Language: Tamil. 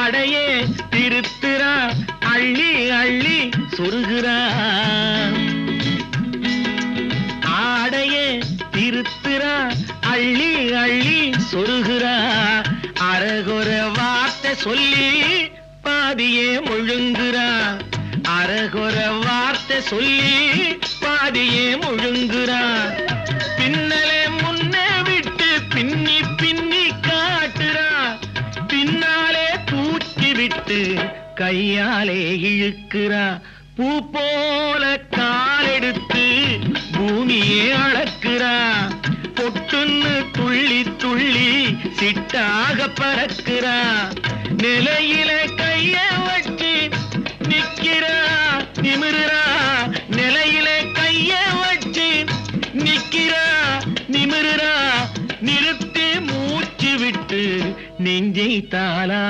ஆடையே திருத்துறா அள்ளி அள்ளி சொருகிறா ஆடையே திருத்துறா அள்ளி அள்ளி சொருகிறா அரகுற வார்த்தை சொல்லி பாதியே முழுங்குறா அரகுற வார்த்தை சொல்லி பாதியே முழுங்குறா பின்னலே முன்னே விட்டு பின்னி பின்னி காட்டுறா பின்னாலே தூக்கி விட்டு கையாலே இழுக்கிறா பூ போல காலெடுத்து பூமியே அளக்கிறா பொட்டுன்னு துள்ளி துள்ளி சிட்டாக பறக்கிறா நிலையில கைய வச்சு நிக்கிறா நிமிருறா நிலையில கைய வச்சு நிக்கிறா நிமிருறா நிறுத்தி மூச்சு விட்டு நெஞ்சை தாளா